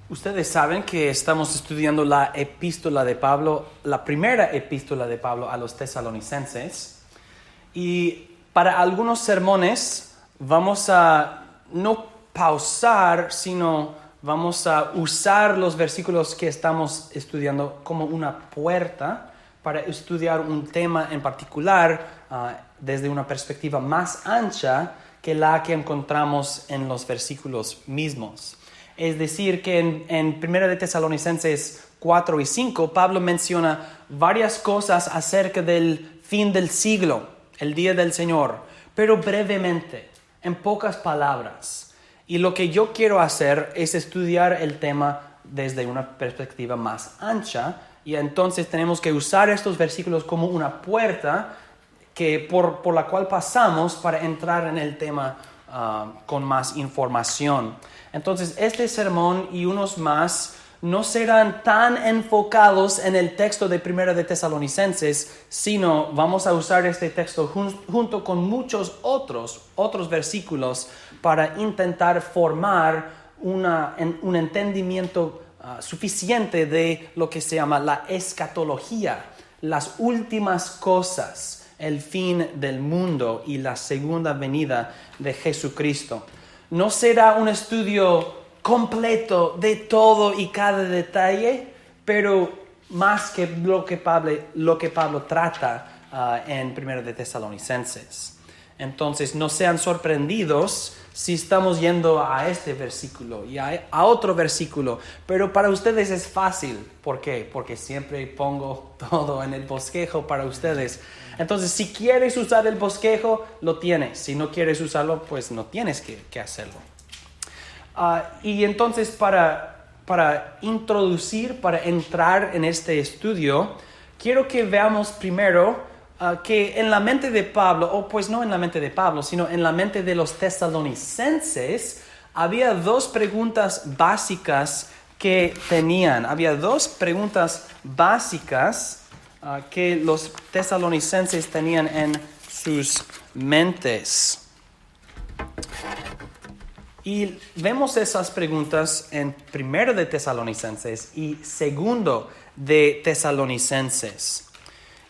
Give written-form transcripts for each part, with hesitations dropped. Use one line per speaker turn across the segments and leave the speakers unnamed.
Ustedes saben que estamos estudiando la epístola de Pablo, la primera epístola de Pablo a los tesalonicenses. Y para algunos sermones vamos a no pausar, sino vamos a usar los versículos que estamos estudiando como una puerta para estudiar un tema en particular desde una perspectiva más ancha que la que encontramos en los versículos mismos. Es decir, que en 1 de Tesalonicenses 4 y 5, Pablo menciona varias cosas acerca del fin del siglo, el día del Señor, pero brevemente, en pocas palabras. Y lo que yo quiero hacer es estudiar el tema desde una perspectiva más ancha, y entonces tenemos que usar estos versículos como una puerta por la cual pasamos para entrar en el tema con más información. Entonces, este sermón y unos más no serán tan enfocados en el texto de 1 de Tesalonicenses, sino vamos a usar este texto junto con muchos otros versículos para intentar formar un entendimiento suficiente de lo que se llama la escatología, las últimas cosas, el fin del mundo y la segunda venida de Jesucristo. No será un estudio completo de todo y cada detalle, pero más que lo que Pablo trata en 1 de Tesalonicenses. Entonces, no sean sorprendidos si estamos yendo a este versículo y a otro versículo, pero para ustedes es fácil. ¿Por qué? Porque siempre pongo todo en el bosquejo para ustedes. Entonces, si quieres usar el bosquejo, lo tienes. Si no quieres usarlo, pues no tienes que hacerlo. Y entonces, para introducir, para entrar en este estudio, quiero que veamos primero que en la mente de Pablo, o pues no en la mente de Pablo, sino en la mente de los tesalonicenses, había dos preguntas básicas que tenían. Había dos preguntas básicas que los tesalonicenses tenían en sus mentes. Y vemos esas preguntas en 1 de Tesalonicenses y 2 de Tesalonicenses.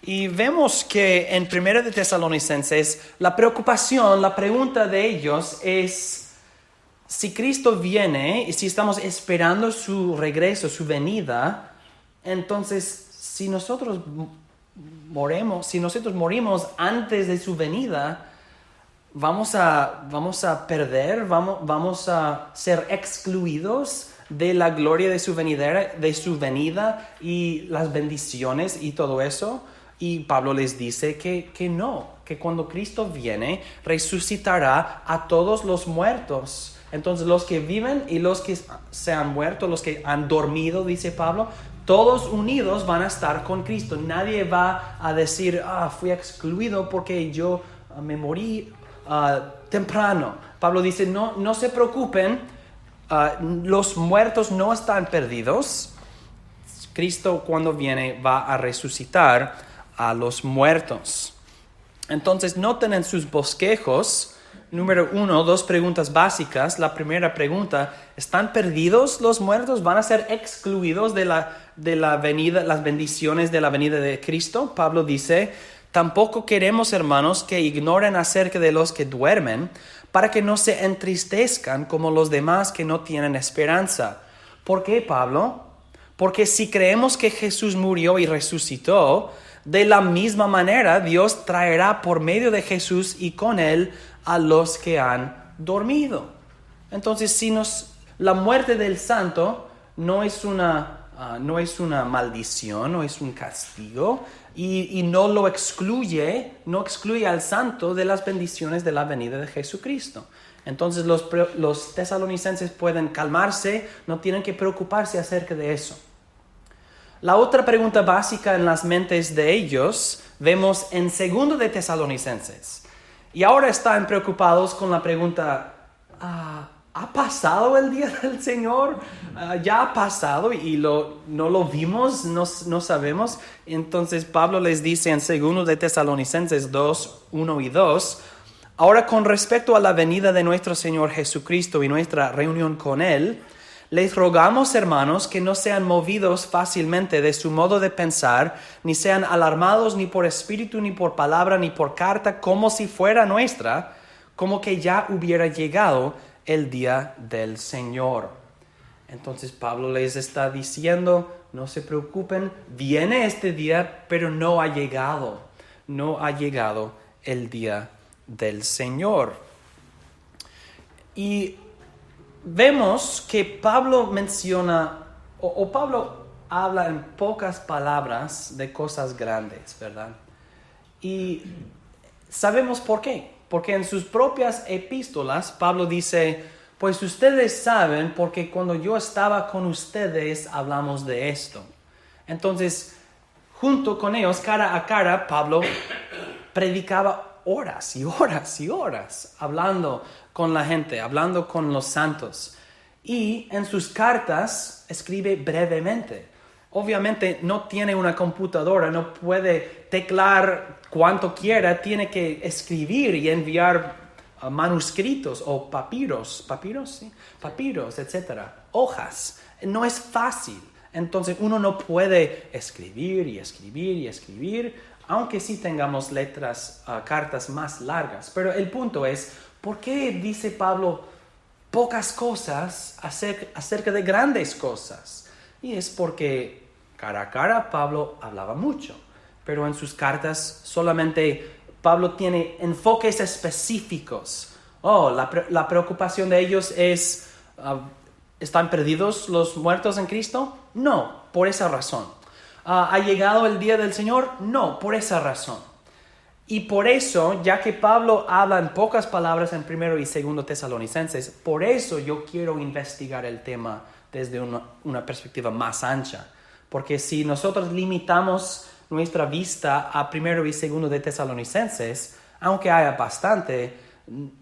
Y vemos que en 1 de Tesalonicenses la pregunta de ellos es si Cristo viene y si estamos esperando su regreso, su venida, entonces si nosotros morimos antes de su venida, vamos a perder, vamos a ser excluidos de la gloria de su venida y las bendiciones y todo eso. Y Pablo les dice que no, que cuando Cristo viene, resucitará a todos los muertos. Entonces los que viven y los que se han muerto, los que han dormido, dice Pablo, todos unidos van a estar con Cristo. Nadie va a decir, fui excluido porque yo me morí temprano. Pablo dice, no se preocupen, los muertos no están perdidos. Cristo cuando viene va a resucitar a los muertos. Entonces noten en sus bosquejos, número 1, dos preguntas básicas. La primera pregunta, ¿están perdidos los muertos? ¿Van a ser excluidos de la venida, las bendiciones de la venida de Cristo? Pablo dice, tampoco queremos, hermanos, que ignoren acerca de los que duermen, para que no se entristezcan como los demás que no tienen esperanza. ¿Por qué, Pablo? Porque si creemos que Jesús murió y resucitó, de la misma manera Dios traerá por medio de Jesús y con él a los que han dormido. Entonces, la muerte del santo no es una maldición, no es un castigo, y no excluye al santo de las bendiciones de la venida de Jesucristo. Entonces los tesalonicenses pueden calmarse, no tienen que preocuparse acerca de eso. La otra pregunta básica en las mentes de ellos vemos en 2 de Tesalonicenses. Y ahora están preocupados con la pregunta, ¿ha pasado el día del Señor? ¿Ya ha pasado y no lo vimos? No sabemos. Entonces Pablo les dice en 2 de Tesalonicenses 2, 1 y 2, ahora con respecto a la venida de nuestro Señor Jesucristo y nuestra reunión con Él, Les rogamos, hermanos, que no sean movidos fácilmente de su modo de pensar, ni sean alarmados ni por espíritu, ni por palabra, ni por carta, como si fuera nuestra, como que ya hubiera llegado el día del Señor. Entonces Pablo les está diciendo, no se preocupen, viene este día, pero no ha llegado el día del Señor. Y vemos que Pablo menciona, o Pablo habla en pocas palabras de cosas grandes, ¿verdad? Y sabemos por qué. Porque en sus propias epístolas, Pablo dice, pues ustedes saben, porque cuando yo estaba con ustedes hablamos de esto. Entonces, junto con ellos, cara a cara, Pablo predicaba horas y horas y horas, hablando con la gente, hablando con los santos. Y en sus cartas escribe brevemente. Obviamente no tiene una computadora, no puede teclar cuanto quiera, tiene que escribir y enviar manuscritos o papiros, etcétera, hojas. No es fácil. Entonces uno no puede escribir y escribir y escribir, aunque sí tengamos cartas más largas. Pero el punto es, ¿por qué dice Pablo pocas cosas acerca de grandes cosas? Y es porque cara a cara Pablo hablaba mucho, pero en sus cartas solamente Pablo tiene enfoques específicos. La preocupación de ellos es, ¿están perdidos los muertos en Cristo? No, por esa razón. ¿Ha llegado el día del Señor? No, por esa razón. Y por eso, ya que Pablo habla en pocas palabras en 1 y 2 Tesalonicenses, por eso yo quiero investigar el tema desde una perspectiva más ancha. Porque si nosotros limitamos nuestra vista a 1 y 2 de Tesalonicenses, aunque haya bastante,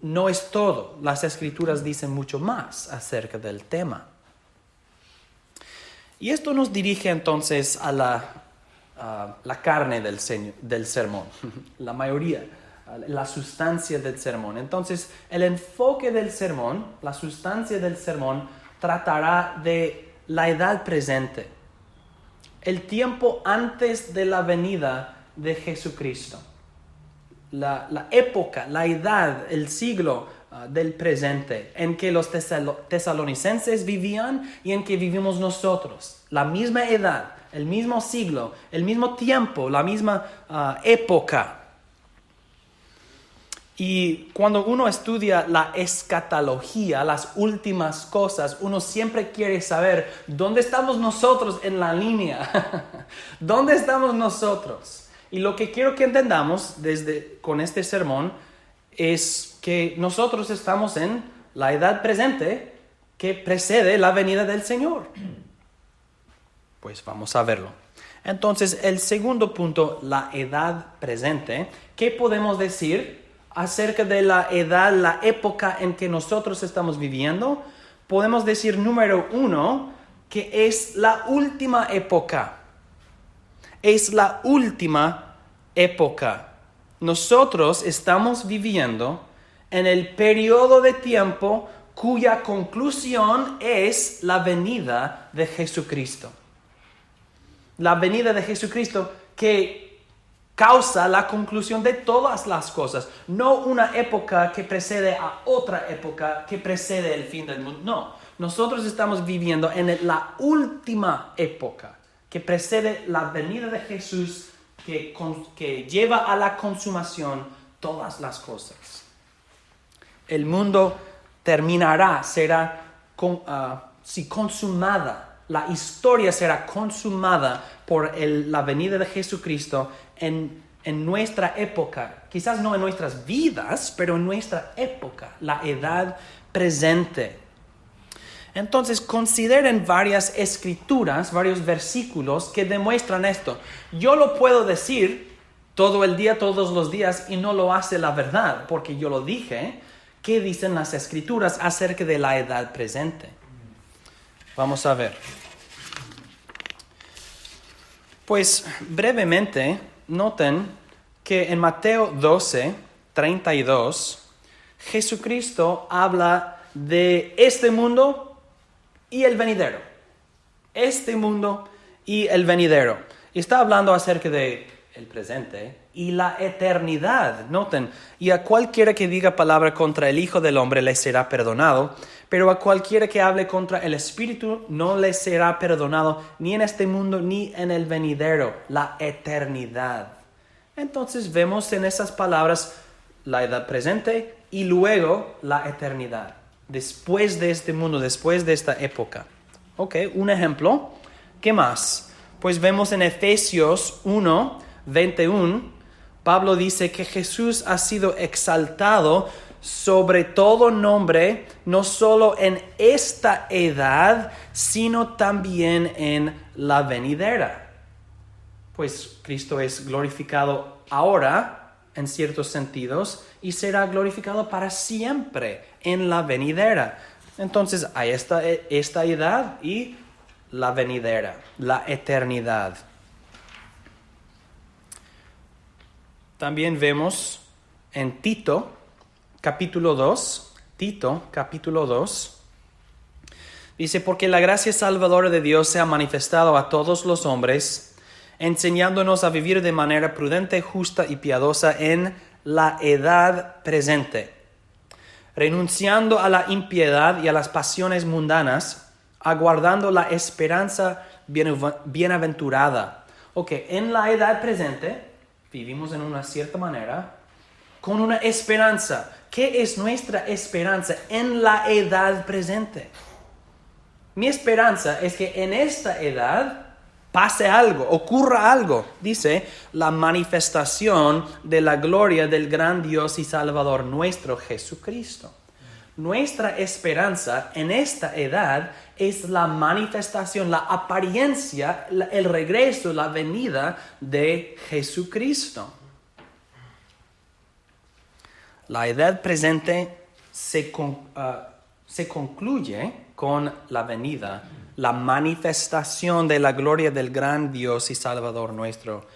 no es todo. Las Escrituras dicen mucho más acerca del tema. Y esto nos dirige entonces a la carne del sermón, la mayoría, la sustancia del sermón. Entonces, el enfoque del sermón, la sustancia del sermón, tratará de la edad presente, el tiempo antes de la venida de Jesucristo, la época, la edad, el siglo del presente en que los tesalonicenses vivían y en que vivimos nosotros. La misma edad, el mismo siglo, el mismo tiempo, la misma época. Y cuando uno estudia la escatología, las últimas cosas, uno siempre quiere saber dónde estamos nosotros en la línea. ¿Dónde estamos nosotros? Y lo que quiero que entendamos con este sermón es que nosotros estamos en la edad presente que precede la venida del Señor. Pues vamos a verlo. Entonces, el segundo punto, la edad presente. ¿Qué podemos decir acerca de la edad, la época en que nosotros estamos viviendo? Podemos decir, número 1, que es la última época. Es la última época. Nosotros estamos viviendo en el periodo de tiempo cuya conclusión es la venida de Jesucristo. La venida de Jesucristo que causa la conclusión de todas las cosas. No una época que precede a otra época que precede el fin del mundo. No, nosotros estamos viviendo en la última época que precede la venida de Jesús que lleva a la consumación todas las cosas. El mundo terminará, será consumada. La historia será consumada por la venida de Jesucristo en nuestra época. Quizás no en nuestras vidas, pero en nuestra época, la edad presente. Entonces, consideren varias escrituras, varios versículos que demuestran esto. Yo lo puedo decir todo el día, todos los días, y no lo hace la verdad, porque yo lo dije. ¿Qué dicen las escrituras acerca de la edad presente? Vamos a ver. Pues brevemente, noten que en Mateo 12:32, Jesucristo habla de este mundo y el venidero. Este mundo y el venidero. Y está hablando acerca de el presente y la eternidad. Noten, y a cualquiera que diga palabra contra el Hijo del Hombre le será perdonado, pero a cualquiera que hable contra el Espíritu no le será perdonado, ni en este mundo ni en el venidero, la eternidad. Entonces vemos en esas palabras la edad presente y luego la eternidad, después de este mundo, después de esta época. Ok, un ejemplo. ¿Qué más? Pues vemos en Efesios 1:21, Pablo dice que Jesús ha sido exaltado sobre todo nombre, no solo en esta edad, sino también en la venidera. Pues Cristo es glorificado ahora, en ciertos sentidos, y será glorificado para siempre en la venidera. Entonces hay esta edad y la venidera, la eternidad. También vemos en Tito, capítulo 2, dice, porque la gracia salvadora de Dios se ha manifestado a todos los hombres, enseñándonos a vivir de manera prudente, justa y piadosa en la edad presente, renunciando a la impiedad y a las pasiones mundanas, aguardando la esperanza bienaventurada. Ok, en la edad presente vivimos en una cierta manera con una esperanza. ¿Qué es nuestra esperanza en la edad presente? Mi esperanza es que en esta edad pase algo, ocurra algo. Dice, la manifestación de la gloria del gran Dios y Salvador nuestro Jesucristo. Nuestra esperanza en esta edad es la manifestación, la apariencia, el regreso, la venida de Jesucristo. La edad presente se concluye con la venida, la manifestación de la gloria del gran Dios y Salvador nuestro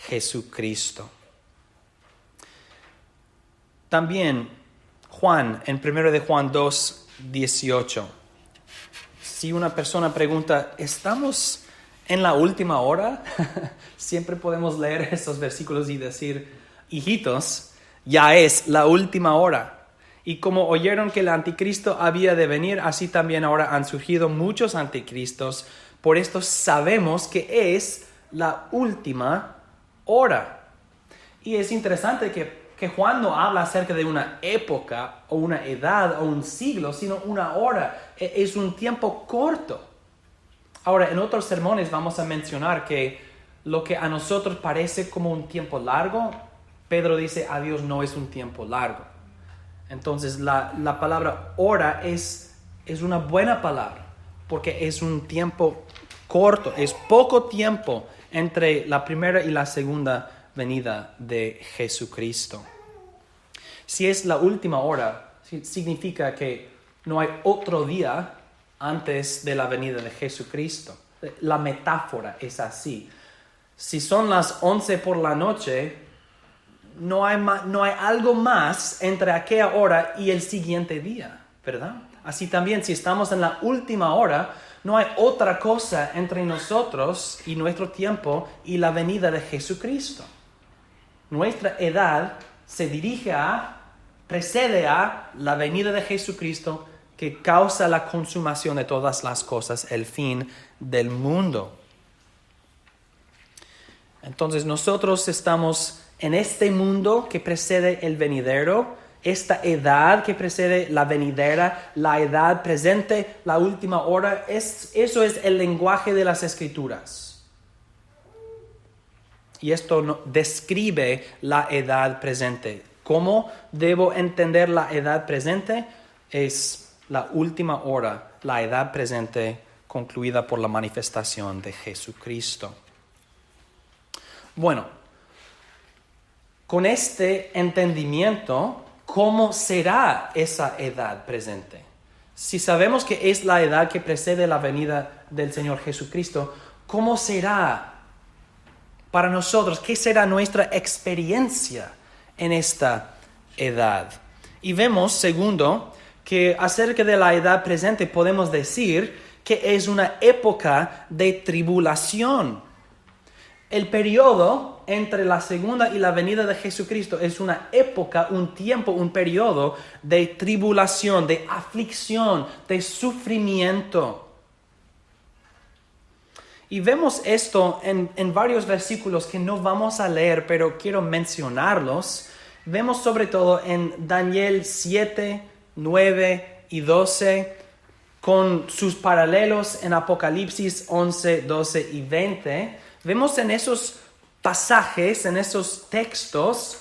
Jesucristo. También Juan, en 1 de Juan 2:18. Si una persona pregunta, ¿estamos en la última hora? Siempre podemos leer esos versículos y decir, hijitos, ya es la última hora. Y como oyeron que el anticristo había de venir, así también ahora han surgido muchos anticristos. Por esto sabemos que es la última hora. Y es interesante que Juan no habla acerca de una época o una edad o un siglo, sino una hora. Es un tiempo corto. Ahora, en otros sermones vamos a mencionar que lo que a nosotros parece como un tiempo largo, Pedro dice a Dios no es un tiempo largo. Entonces la palabra hora es una buena palabra porque es un tiempo corto, es poco tiempo entre la primera y la segunda venida de Jesucristo. Si es la última hora, significa que no hay otro día antes de la venida de Jesucristo. La metáfora es así. Si son las 11 por la noche, no hay algo más entre aquella hora y el siguiente día, ¿verdad? Así también, si estamos en la última hora, no hay otra cosa entre nosotros y nuestro tiempo y la venida de Jesucristo. Nuestra edad precede a la venida de Jesucristo que causa la consumación de todas las cosas, el fin del mundo. Entonces nosotros estamos en este mundo que precede el venidero, esta edad que precede la venidera, la edad presente, la última hora, eso es el lenguaje de las Escrituras. Y esto describe la edad presente. ¿Cómo debo entender la edad presente? Es la última hora, la edad presente concluida por la manifestación de Jesucristo. Bueno, con este entendimiento, ¿cómo será esa edad presente? Si sabemos que es la edad que precede la venida del Señor Jesucristo, ¿cómo será para nosotros? ¿Qué será nuestra experiencia en esta edad? Y vemos, segundo, que acerca de la edad presente podemos decir que es una época de tribulación. El periodo entre la segunda y la venida de Jesucristo es una época, un tiempo, un periodo de tribulación, de aflicción, de sufrimiento. Y vemos esto en varios versículos que no vamos a leer, pero quiero mencionarlos. Vemos sobre todo en Daniel 7, 9 y 12, con sus paralelos en Apocalipsis 11, 12 y 20. Vemos en esos pasajes, en esos textos,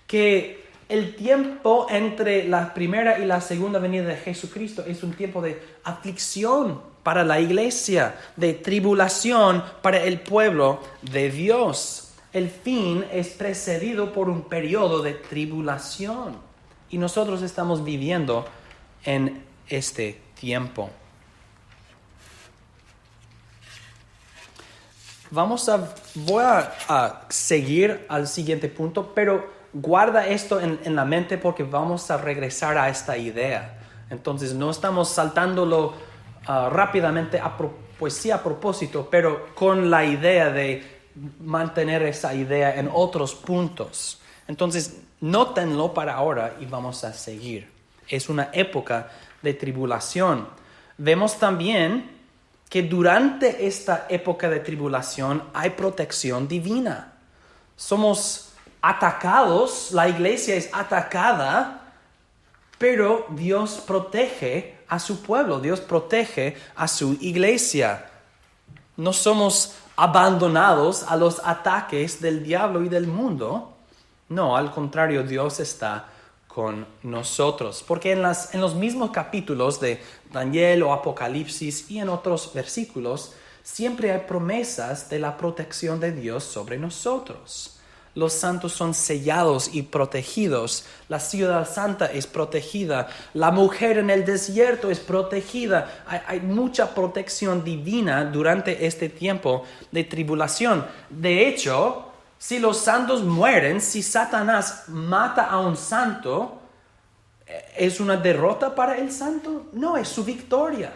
que el tiempo entre la primera y la segunda venida de Jesucristo es un tiempo de aflicción para la iglesia, de tribulación para el pueblo de Dios. El fin es precedido por un periodo de tribulación y nosotros estamos viviendo en este tiempo. Voy a seguir al siguiente punto, pero guarda esto en la mente porque vamos a regresar a esta idea. Entonces no estamos saltándolo rápidamente, pues sí a propósito, pero con la idea de mantener esa idea en otros puntos. Entonces nótenlo para ahora y vamos a seguir. Es una época de tribulación. Vemos también que durante esta época de tribulación hay protección divina. Somos atacados, la iglesia es atacada, pero Dios protege a su pueblo, Dios protege a su iglesia. No somos abandonados a los ataques del diablo y del mundo. No, al contrario, Dios está con nosotros. Porque en los mismos capítulos de Daniel o Apocalipsis y en otros versículos, siempre hay promesas de la protección de Dios sobre nosotros. Los santos son sellados y protegidos. La ciudad santa es protegida. La mujer en el desierto es protegida. Hay mucha protección divina durante este tiempo de tribulación. De hecho, si los santos mueren, si Satanás mata a un santo, ¿es una derrota para el santo? No, es su victoria.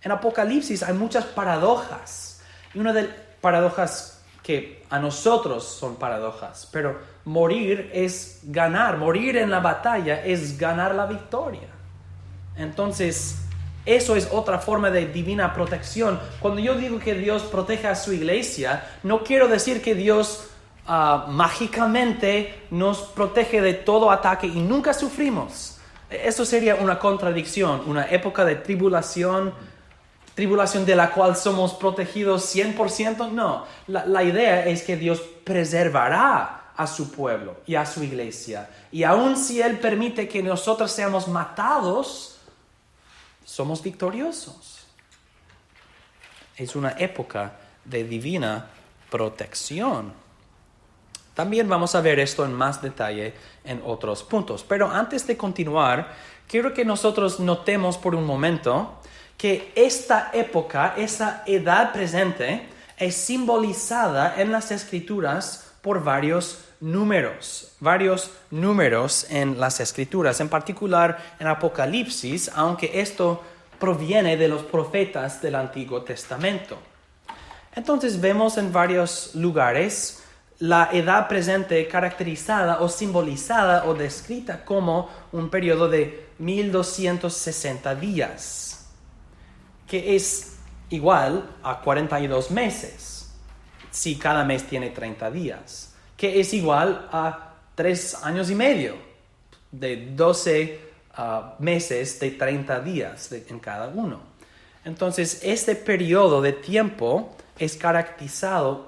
En Apocalipsis hay muchas paradojas. Y una de las paradojas que a nosotros son paradojas, pero morir es ganar. Morir en la batalla es ganar la victoria. Entonces, eso es otra forma de divina protección. Cuando yo digo que Dios protege a su iglesia, no quiero decir que Dios mágicamente nos protege de todo ataque y nunca sufrimos. Eso sería una contradicción, una época de tribulación de la cual somos protegidos 100%. No, la idea es que Dios preservará a su pueblo y a su iglesia. Y aun si Él permite que nosotros seamos matados, somos victoriosos. Es una época de divina protección. También vamos a ver esto en más detalle en otros puntos. Pero antes de continuar, quiero que nosotros notemos por un momento que esta época, esa edad presente, es simbolizada en las Escrituras por varios números en las Escrituras, en particular en Apocalipsis, aunque esto proviene de los profetas del Antiguo Testamento. Entonces vemos en varios lugares la edad presente caracterizada o simbolizada o descrita como un periodo de 1260 días, que es igual a 42 meses, si cada mes tiene 30 días, que es igual a 3 años y medio, de 12 meses de 30 días en cada uno. Entonces, este periodo de tiempo es caracterizado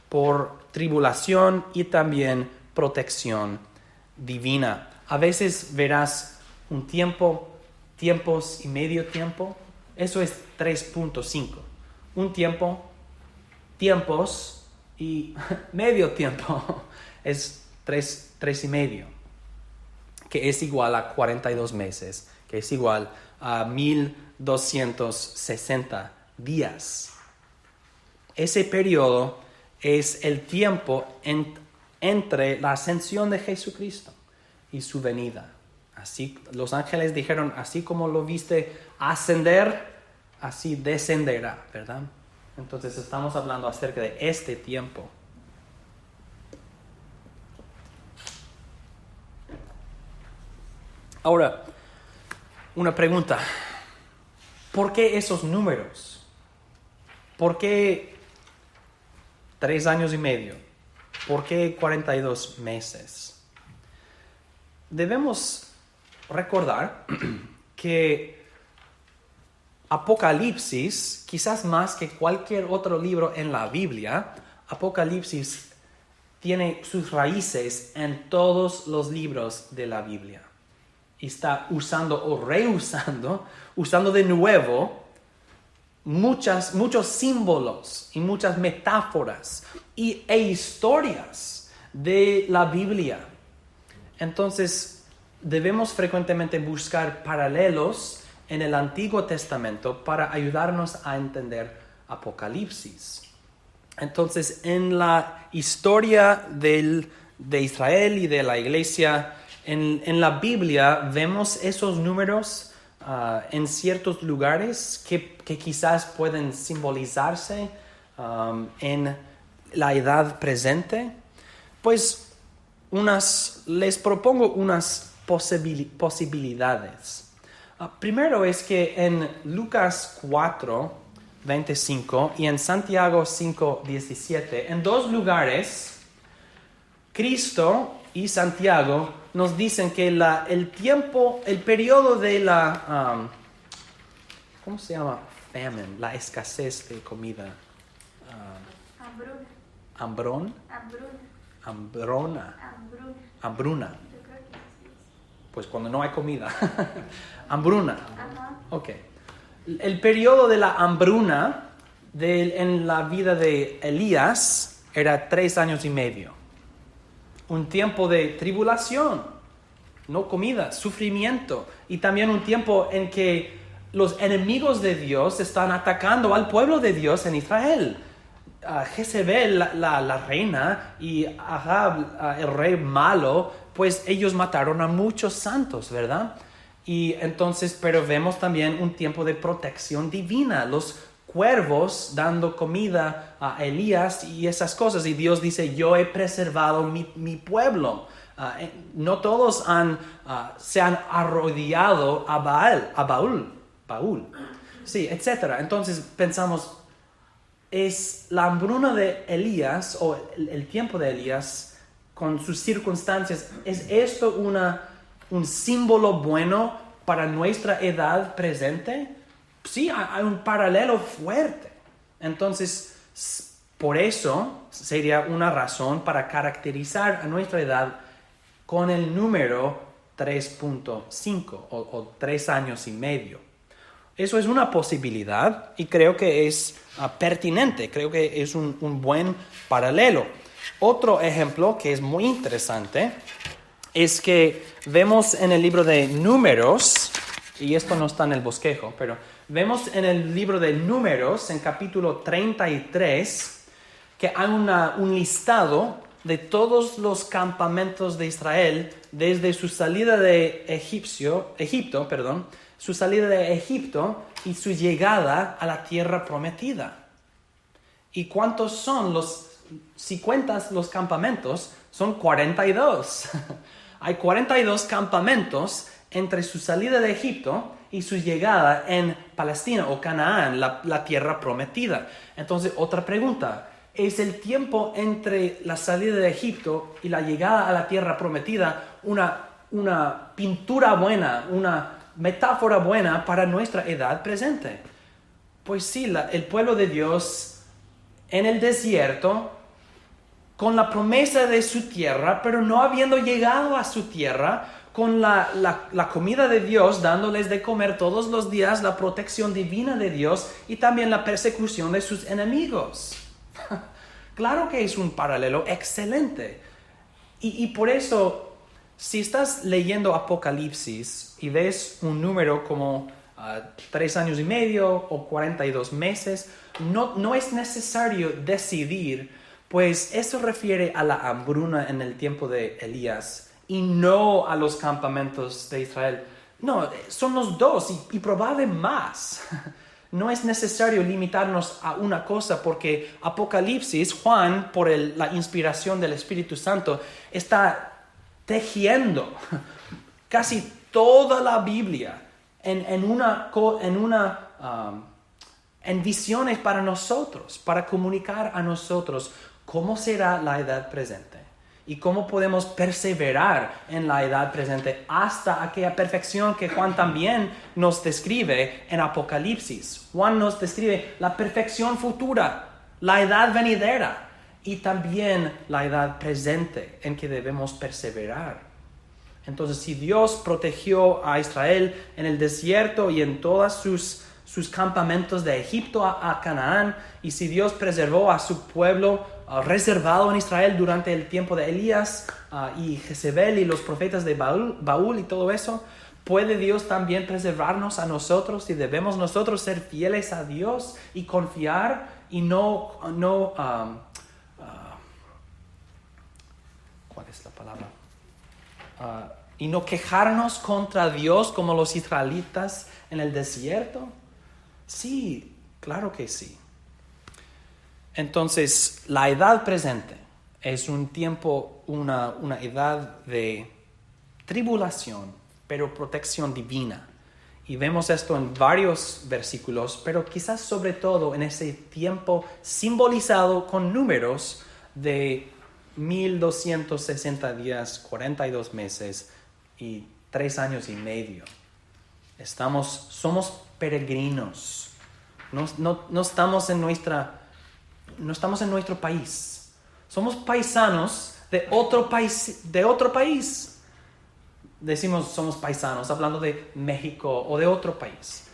por tribulación y también protección divina. A veces verás un tiempo, tiempos y medio tiempo. Eso es 3.5. Un tiempo, tiempos y medio tiempo es 3 y medio, que es igual a 42 meses, que es igual a 1260 días. Ese periodo es el tiempo entre la ascensión de Jesucristo y su venida. Así los ángeles dijeron, así como lo viste ascender, así descenderá, ¿verdad? Entonces estamos hablando acerca de este tiempo. Ahora, una pregunta. ¿Por qué esos números? ¿Por qué 3 años y medio? ¿Por qué 42 meses? Debemos recordar que Apocalipsis, quizás más que cualquier otro libro en la Biblia, Apocalipsis tiene sus raíces en todos los libros de la Biblia. Y está usando o reusando, usando de nuevo muchos símbolos y muchas metáforas e historias de la Biblia. Entonces, debemos frecuentemente buscar paralelos en el Antiguo Testamento para ayudarnos a entender Apocalipsis. Entonces, en la historia de Israel y de la iglesia, en la Biblia vemos esos números en ciertos lugares que quizás pueden simbolizarse en la edad presente. Pues les propongo unas posibilidades. Primero es que en Lucas 4:25 y en Santiago 5:17, en 2 lugares, Cristo y Santiago nos dicen que el periodo de la, ¿cómo se llama? Famine, la escasez de comida.
Hambruna.
Hambruna. Pues cuando no hay comida. Hambruna.
Ajá.
Ok. El periodo de la hambruna en la vida de Elías era 3 años y medio. Un tiempo de tribulación, no comida, sufrimiento. Y también un tiempo en que los enemigos de Dios están atacando al pueblo de Dios en Israel. Jezebel, la reina, y Ahab, el rey malo, pues ellos mataron a muchos santos, ¿verdad? Y entonces, pero vemos también un tiempo de protección divina, los cuervos dando comida a Elías y esas cosas, y Dios dice, yo he preservado mi pueblo. No todos se han arrodillado a Baal, sí, etc. Entonces pensamos, es la hambruna de Elías, o el tiempo de Elías, con sus circunstancias, ¿es esto un símbolo bueno para nuestra edad presente? Sí, hay un paralelo fuerte. Entonces, por eso sería una razón para caracterizar a nuestra edad con el número 3.5 o 3 años y medio. Eso es una posibilidad y creo que es pertinente, creo que es un buen paralelo. Otro ejemplo que es muy interesante es que vemos en el libro de Números, y esto no está en el bosquejo, pero vemos en el libro de Números, en capítulo 33, que hay un listado de todos los campamentos de Israel desde su salida de Egipto, su salida de Egipto y su llegada a la tierra prometida. ¿Y cuántos son si cuentas los campamentos? Son 42. Hay 42 campamentos entre su salida de Egipto y su llegada en Palestina o Canaán, la tierra prometida. Entonces, otra pregunta. ¿Es el tiempo entre la salida de Egipto y la llegada a la tierra prometida una pintura buena, una metáfora buena para nuestra edad presente? Pues sí, el pueblo de Dios en el desierto, con la promesa de su tierra, pero no habiendo llegado a su tierra, con la comida de Dios, dándoles de comer todos los días, la protección divina de Dios y también la persecución de sus enemigos. Claro que es un paralelo excelente. Y por eso, si estás leyendo Apocalipsis y ves un número como 3 años y medio o 42 meses, no es necesario decidir, pues eso refiere a la hambruna en el tiempo de Elías y no a los campamentos de Israel. No, son los dos y probablemente más. no es necesario limitarnos a una cosa, porque Apocalipsis, Juan, por la inspiración del Espíritu Santo, está tejiendo casi toda la Biblia en visiones para nosotros, para comunicar a nosotros cómo será la edad presente y cómo podemos perseverar en la edad presente hasta aquella perfección que Juan también nos describe en Apocalipsis. Juan nos describe la perfección futura, la edad venidera y también la edad presente en que debemos perseverar. Entonces, si Dios protegió a Israel en el desierto y en todos sus campamentos de Egipto a Canaán, y si Dios preservó a su pueblo reservado en Israel durante el tiempo de Elías y Jezebel y los profetas de Baúl y todo eso, ¿puede Dios también preservarnos a nosotros y debemos nosotros ser fieles a Dios y confiar y ¿cuál es la palabra? Y no quejarnos contra Dios como los israelitas en el desierto? Sí, claro que sí. Entonces, la edad presente es un tiempo, una edad de tribulación, pero protección divina. Y vemos esto en varios versículos, pero quizás sobre todo en ese tiempo simbolizado con números de 1260 días, 42 meses y 3 años y medio. Somos peregrinos. No estamos en nuestro país. Somos paisanos de otro país. Decimos somos paisanos hablando de México o de otro país.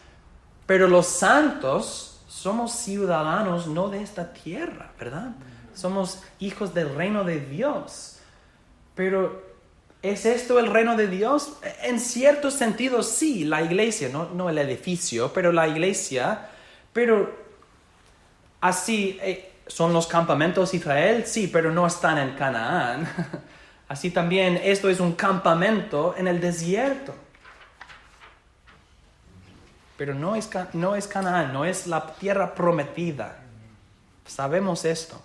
Pero los santos somos ciudadanos no de esta tierra, ¿verdad? Somos hijos del reino de Dios. Pero ¿es esto el reino de Dios? En cierto sentido sí, la iglesia, no el edificio, pero la iglesia. Pero así son los campamentos de Israel, sí, pero no están en Canaán. Así también esto es un campamento en el desierto. Pero no es Canaán, no es la tierra prometida. Sabemos esto.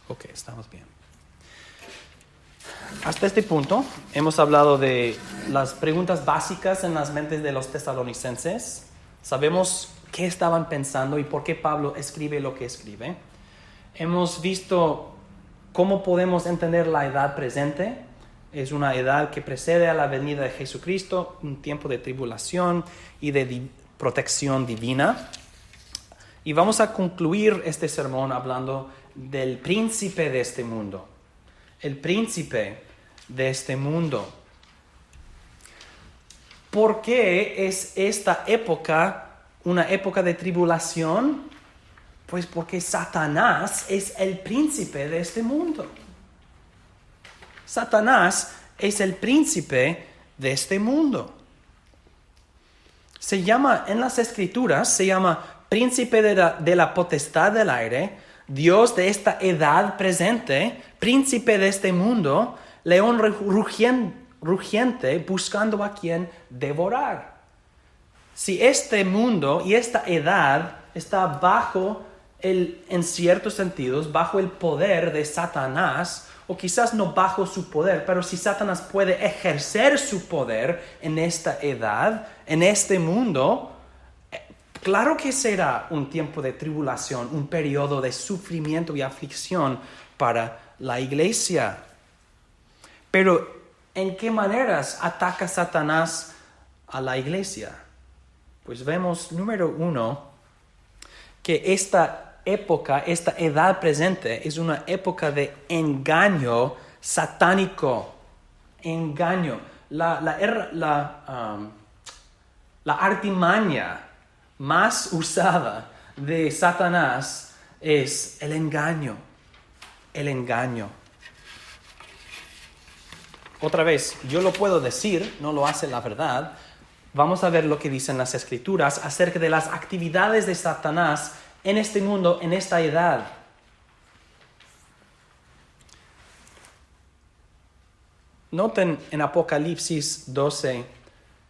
Ok, estamos bien. Hasta este punto hemos hablado de las preguntas básicas en las mentes de los tesalonicenses. Sabemos qué estaban pensando y por qué Pablo escribe lo que escribe. Hemos visto cómo podemos entender la edad presente. Es una edad que precede a la venida de Jesucristo, un tiempo de tribulación y de protección divina. Y vamos a concluir este sermón hablando del príncipe de este mundo. El príncipe de este mundo. ¿Por qué es esta época una época de tribulación? Pues porque Satanás es el príncipe de este mundo. Satanás es el príncipe de este mundo. En las Escrituras se llama príncipe de la potestad del aire, Dios de esta edad presente, príncipe de este mundo, león rugiente buscando a quien devorar. Si este mundo y esta edad está en ciertos sentidos, bajo el poder de Satanás, o quizás no bajo su poder, pero si Satanás puede ejercer su poder en esta edad, en este mundo, claro que será un tiempo de tribulación, un periodo de sufrimiento y aflicción para la iglesia. Pero, ¿en qué maneras ataca Satanás a la iglesia? Pues vemos, número 1, que esta edad presente es una época de engaño satánico. Engaño. La artimaña más usada de Satanás es el engaño. El engaño. Otra vez, yo lo puedo decir, no lo hace la verdad. Vamos a ver lo que dicen las Escrituras acerca de las actividades de Satanás en este mundo, en esta edad. Noten en Apocalipsis 12,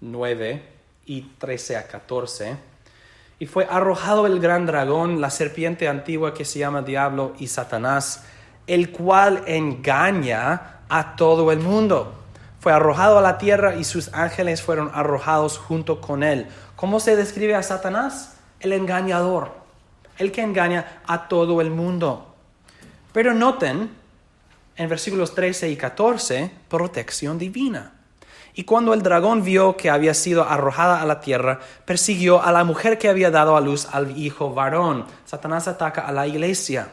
9 y 13 a 14. Y fue arrojado el gran dragón, la serpiente antigua que se llama Diablo y Satanás, el cual engaña a todo el mundo. Fue arrojado a la tierra y sus ángeles fueron arrojados junto con él. ¿Cómo se describe a Satanás? El engañador, el que engaña a todo el mundo. Pero noten, en versículos 13 y 14, protección divina. Y cuando el dragón vio que había sido arrojada a la tierra, persiguió a la mujer que había dado a luz al hijo varón. Satanás ataca a la iglesia.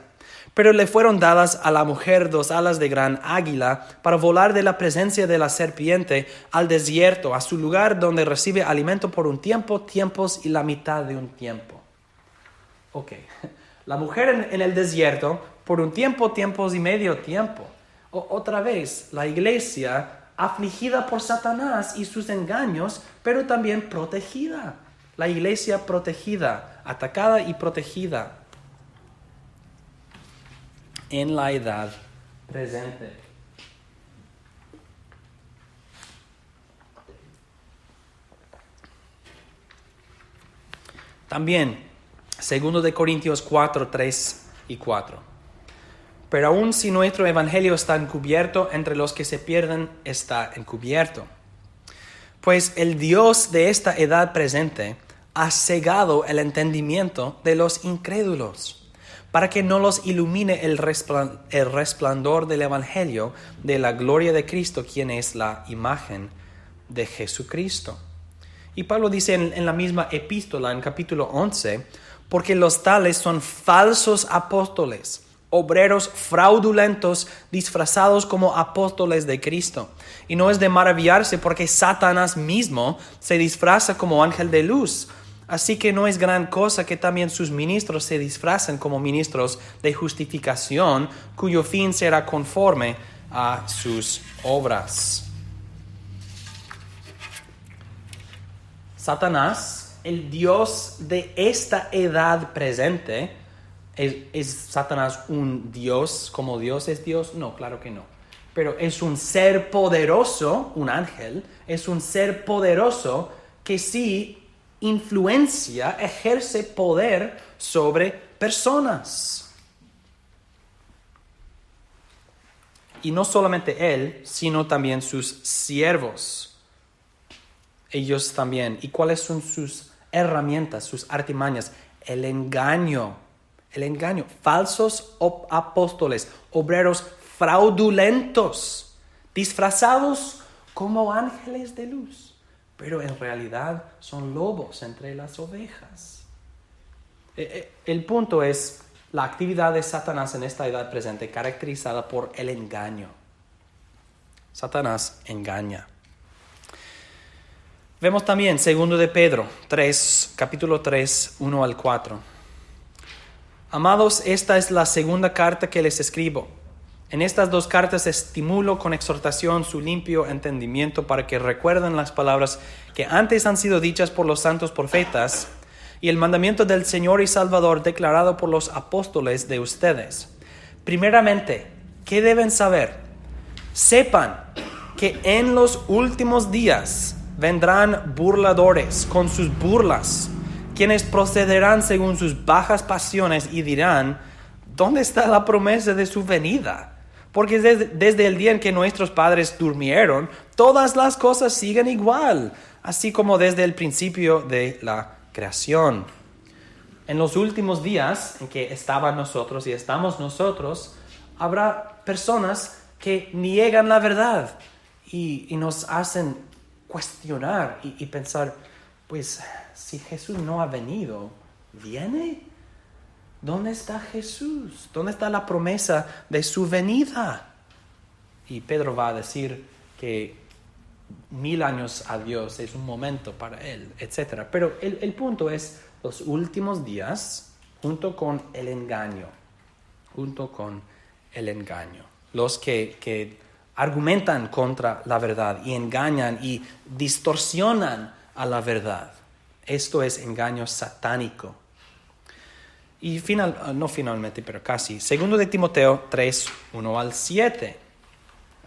Pero le fueron dadas a la mujer 2 alas de gran águila para volar de la presencia de la serpiente al desierto, a su lugar donde recibe alimento por un tiempo, tiempos y la mitad de un tiempo. Ok, la mujer en el desierto por un tiempo, tiempos y medio tiempo. Otra vez, la iglesia afligida por Satanás y sus engaños, pero también protegida. La iglesia protegida, atacada y protegida en la edad presente. También, 2 Corintios 4, 3 y 4. Pero aun si nuestro evangelio está encubierto, entre los que se pierden está encubierto. Pues el Dios de esta edad presente ha cegado el entendimiento de los incrédulos, para que no los ilumine el resplandor del evangelio de la gloria de Cristo, quien es la imagen de Jesucristo. Y Pablo dice en la misma epístola, en capítulo 11, porque los tales son falsos apóstoles, obreros fraudulentos disfrazados como apóstoles de Cristo. Y no es de maravillarse porque Satanás mismo se disfraza como ángel de luz. Así que no es gran cosa que también sus ministros se disfracen como ministros de justificación, cuyo fin será conforme a sus obras. Satanás, el Dios de esta edad presente, ¿es Satanás un Dios como Dios es Dios? No, claro que no. Pero es un ser poderoso, un ángel, es un ser poderoso que sí influencia, ejerce poder sobre personas. Y no solamente él, sino también sus siervos. Ellos también. ¿Y cuáles son sus herramientas, sus artimañas? El engaño. Falsos apóstoles, obreros fraudulentos, disfrazados como ángeles de luz, pero en realidad son lobos entre las ovejas. El punto es la actividad de Satanás en esta edad presente, caracterizada por el engaño. Satanás engaña. Vemos también 2 de Pedro 3, capítulo 3, 1 al 4. Amados, esta es la segunda carta que les escribo. En estas 2 cartas estimulo con exhortación su limpio entendimiento para que recuerden las palabras que antes han sido dichas por los santos profetas y el mandamiento del Señor y Salvador declarado por los apóstoles de ustedes. Primeramente, ¿qué deben saber? Sepan que en los últimos días vendrán burladores con sus burlas, quienes procederán según sus bajas pasiones y dirán, ¿dónde está la promesa de su venida? Porque desde el día en que nuestros padres durmieron, todas las cosas siguen igual, así como desde el principio de la creación. En los últimos días en que estaban nosotros y estamos nosotros, habrá personas que niegan la verdad y nos hacen cuestionar y pensar, pues si Jesús no ha venido, ¿viene? ¿Dónde está Jesús? ¿Dónde está la promesa de su venida? Y Pedro va a decir que 1000 años a Dios es un momento para él, etc. Pero el punto es los últimos días junto con el engaño. Los que argumentan contra la verdad y engañan y distorsionan a la verdad. Esto es engaño satánico. Y no finalmente, pero casi. 2 de Timoteo 3, 1 al 7.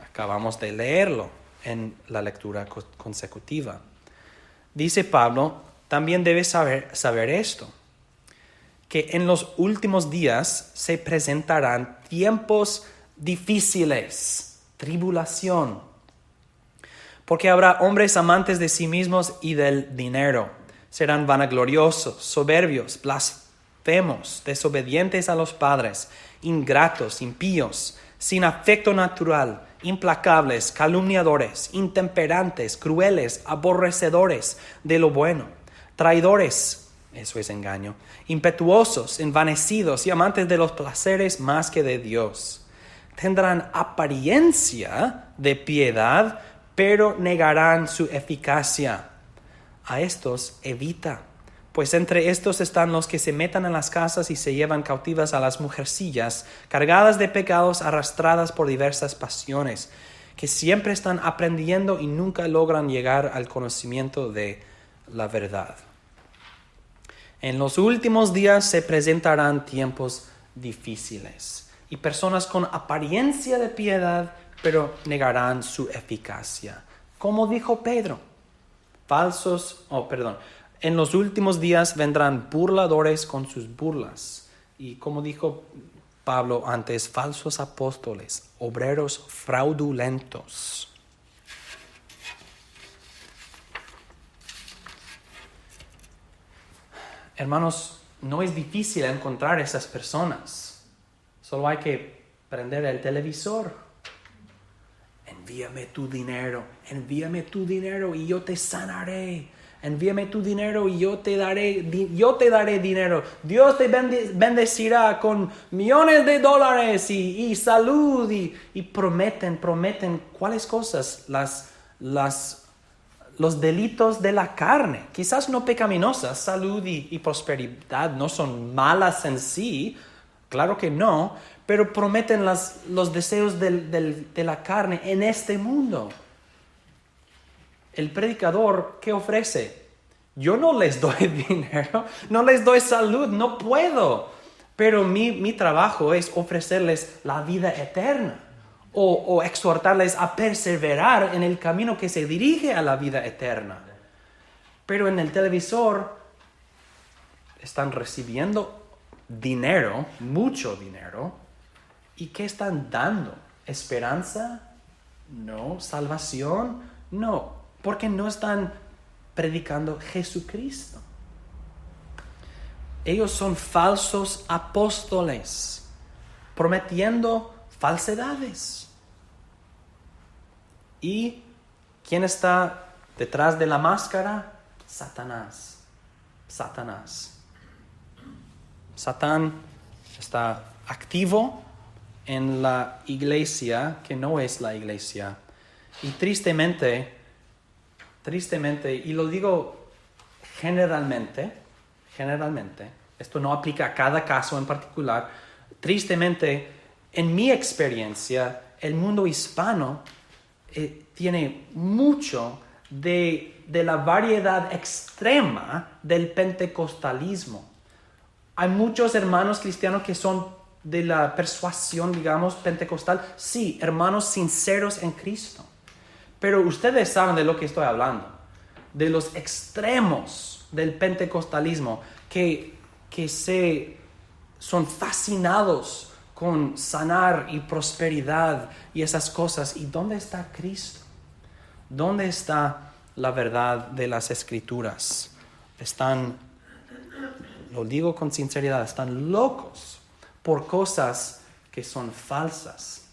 Acabamos de leerlo en la lectura consecutiva. dice Pablo, también debes saber esto, que en los últimos días se presentarán tiempos difíciles, tribulación, porque habrá hombres amantes de sí mismos y del dinero. Serán vanagloriosos, soberbios, blasfemos, desobedientes a los padres, ingratos, impíos, sin afecto natural, implacables, calumniadores, intemperantes, crueles, aborrecedores de lo bueno, traidores, eso es engaño, impetuosos, envanecidos y amantes de los placeres más que de Dios. Tendrán apariencia de piedad, pero negarán su eficacia. A estos evita, pues entre estos están los que se metan en las casas y se llevan cautivas a las mujercillas, cargadas de pecados, arrastradas por diversas pasiones, que siempre están aprendiendo y nunca logran llegar al conocimiento de la verdad. En los últimos días se presentarán tiempos difíciles y personas con apariencia de piedad, pero negarán su eficacia. Como dijo Pedro, en los últimos días vendrán burladores con sus burlas. Y como dijo Pablo antes, falsos apóstoles, obreros fraudulentos. Hermanos, no es difícil encontrar esas personas. Solo hay que prender el televisor. Envíame tu dinero y yo te sanaré. Envíame tu dinero y yo te daré dinero. Dios te bendecirá con millones de dólares y salud y prometen ¿cuáles cosas? Los delitos de la carne, quizás no pecaminosas, salud y prosperidad no son malas en sí, claro que no, pero prometen los deseos de la carne en este mundo. El predicador, ¿qué ofrece? Yo no les doy dinero, no les doy salud, no puedo. Pero mi trabajo es ofrecerles la vida eterna o exhortarles a perseverar en el camino que se dirige a la vida eterna. Pero en el televisor están recibiendo dinero, mucho dinero. ¿Y qué están dando? ¿Esperanza? No. ¿Salvación? No, porque no están predicando Jesucristo. Ellos son falsos apóstoles, prometiendo falsedades. ¿Y quién está detrás de la máscara? Satanás. Satán está activo en la iglesia que no es la iglesia. Y tristemente, y lo digo generalmente, esto no aplica a cada caso en particular, tristemente, en mi experiencia, el mundo hispano tiene mucho de la variedad extrema del pentecostalismo. Hay muchos hermanos cristianos que son de la persuasión, digamos, pentecostal. Sí, hermanos sinceros en Cristo. Pero ustedes saben de lo que estoy hablando. De los extremos del pentecostalismo que son fascinados con sanar y prosperidad y esas cosas. ¿Y dónde está Cristo? ¿Dónde está la verdad de las Escrituras? Lo digo con sinceridad, están locos por cosas que son falsas.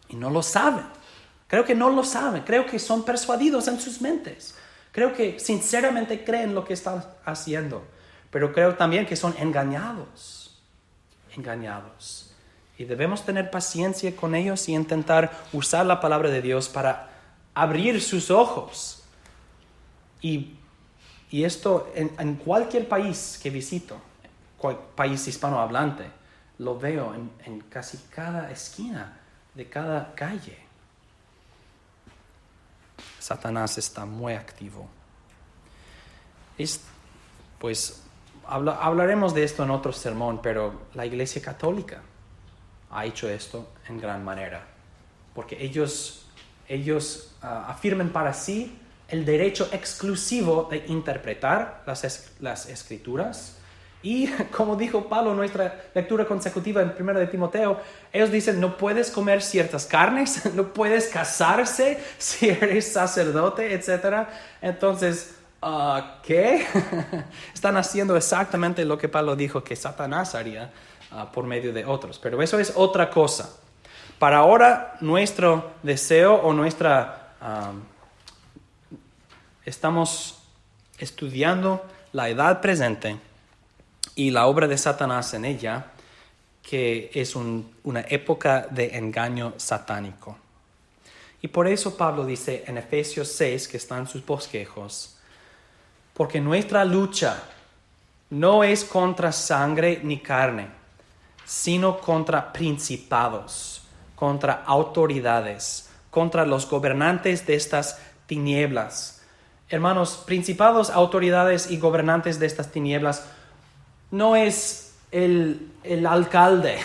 Y no lo saben. Creo que no lo saben. Creo que son persuadidos en sus mentes. Creo que sinceramente creen lo que están haciendo. Pero creo también que son engañados. Y debemos tener paciencia con ellos y intentar usar la palabra de Dios para abrir sus ojos. Y esto en cualquier país que visito, país hispanohablante, lo veo en casi cada esquina de cada calle. Satanás está muy activo. Pues hablaremos de esto en otro sermón, pero la Iglesia Católica ha hecho esto en gran manera. Porque ellos afirman para sí el derecho exclusivo de interpretar las escrituras. Y como dijo Pablo en nuestra lectura consecutiva en 1 de Timoteo, ellos dicen, no puedes comer ciertas carnes, no puedes casarse si eres sacerdote, etc. Entonces, ¿qué? Están haciendo exactamente lo que Pablo dijo que Satanás haría por medio de otros. Pero eso es otra cosa. Para ahora, nuestro deseo o estamos estudiando la edad presente y la obra de Satanás en ella, que es una época de engaño satánico. Y por eso Pablo dice en Efesios 6, que está en sus bosquejos, porque nuestra lucha no es contra sangre ni carne, sino contra principados, contra autoridades, contra los gobernantes de estas tinieblas. Hermanos, principados, autoridades y gobernantes de estas tinieblas no es el alcalde,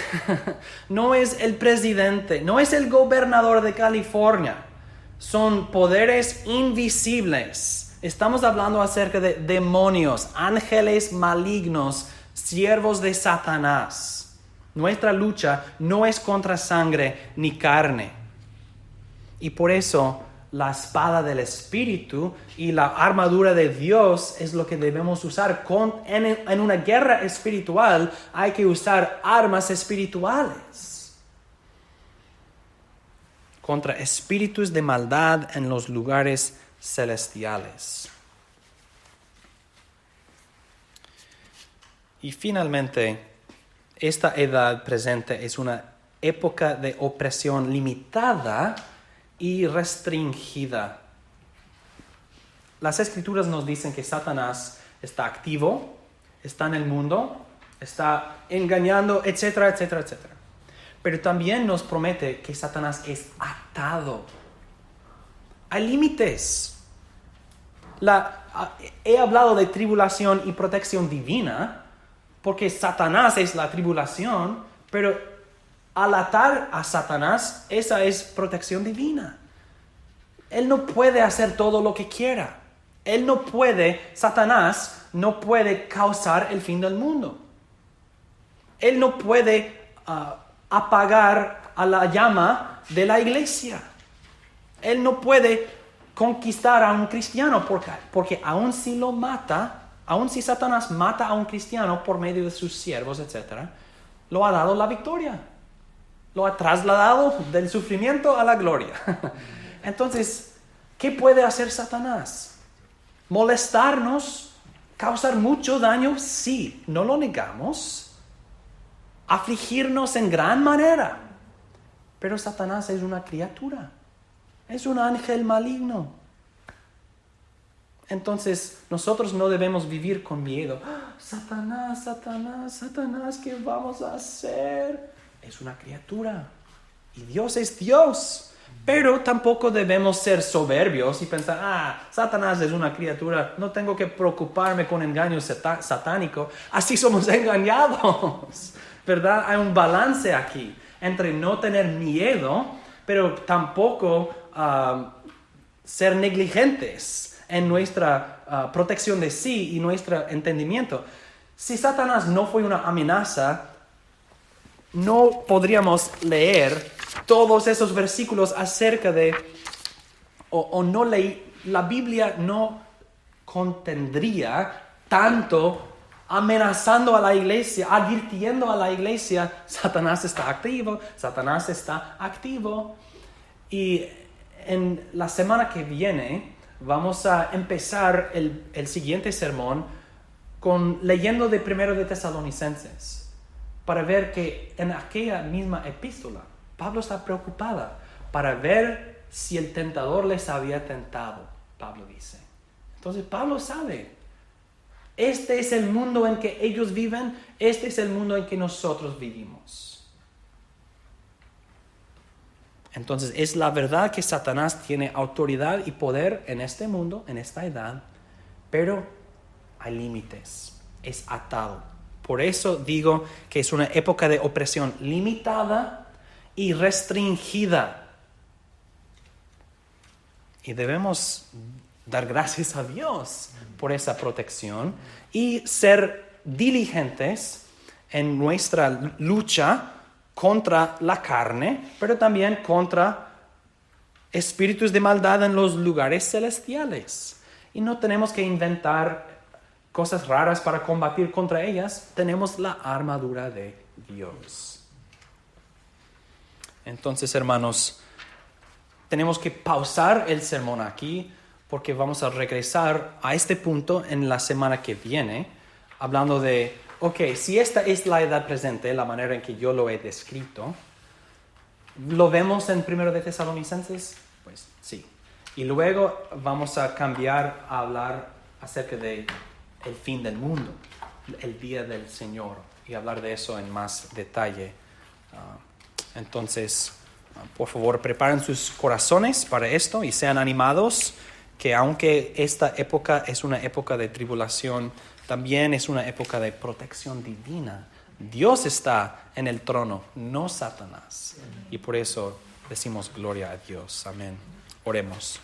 no es el presidente, no es el gobernador de California. Son poderes invisibles. Estamos hablando acerca de demonios, ángeles malignos, siervos de Satanás. Nuestra lucha no es contra sangre ni carne. Y por eso la espada del Espíritu y la armadura de Dios es lo que debemos usar. En una guerra espiritual hay que usar armas espirituales contra espíritus de maldad en los lugares celestiales. Y finalmente, esta edad presente es una época de opresión limitada y restringida. Las Escrituras nos dicen que Satanás está activo, está en el mundo, está engañando, etcétera, etcétera, etcétera. Pero también nos promete que Satanás es atado. Hay límites. He hablado de tribulación y protección divina porque Satanás es la tribulación, pero al atar a Satanás, esa es protección divina. Él no puede hacer todo lo que quiera. Satanás no puede causar el fin del mundo. Él no puede apagar a la llama de la iglesia. Él no puede conquistar a un cristiano porque aun si lo mata, aun si Satanás mata a un cristiano por medio de sus siervos, etc., lo ha dado la victoria. Lo ha trasladado del sufrimiento a la gloria. Entonces, ¿qué puede hacer Satanás? ¿Molestarnos? ¿Causar mucho daño? Sí, no lo negamos. ¿Afligirnos en gran manera? Pero Satanás es una criatura. Es un ángel maligno. Entonces, nosotros no debemos vivir con miedo. Satanás, Satanás, Satanás, ¿qué vamos a hacer? Es una criatura y Dios es Dios, pero tampoco debemos ser soberbios y pensar, Satanás es una criatura, no tengo que preocuparme con engaño satánico, así somos engañados, ¿verdad? Hay un balance aquí entre no tener miedo, pero tampoco ser negligentes en nuestra protección de sí y nuestro entendimiento. Si Satanás no fue una amenaza, no podríamos leer todos esos versículos acerca de, la Biblia no contendría tanto amenazando a la iglesia, advirtiendo a la iglesia, Satanás está activo, Satanás está activo. Y en la semana que viene vamos a empezar el siguiente sermón leyendo de 1 de Tesalonicenses, para ver que en aquella misma epístola Pablo está preocupada para ver si el tentador les había tentado, Pablo dice. Entonces Pablo sabe, este es el mundo en que ellos viven, este es el mundo en que nosotros vivimos. Entonces es la verdad que Satanás tiene autoridad y poder en este mundo, en esta edad, pero hay límites, es atado. Por eso digo que es una época de opresión limitada y restringida. Y debemos dar gracias a Dios por esa protección y ser diligentes en nuestra lucha contra la carne, pero también contra espíritus de maldad en los lugares celestiales. Y no tenemos que inventar cosas raras para combatir contra ellas. Tenemos la armadura de Dios. Entonces, hermanos, tenemos que pausar el sermón aquí porque vamos a regresar a este punto en la semana que viene, hablando de, si esta es la edad presente, la manera en que yo lo he descrito, ¿lo vemos en 1 de Tesalonicenses? Pues sí. Y luego vamos a cambiar a hablar acerca de el fin del mundo, el día del Señor, y hablar de eso en más detalle. Entonces, por favor, preparen sus corazones para esto y sean animados, que aunque esta época es una época de tribulación, también es una época de protección divina. Dios está en el trono, no Satanás. Y por eso decimos gloria a Dios. Amén. Oremos.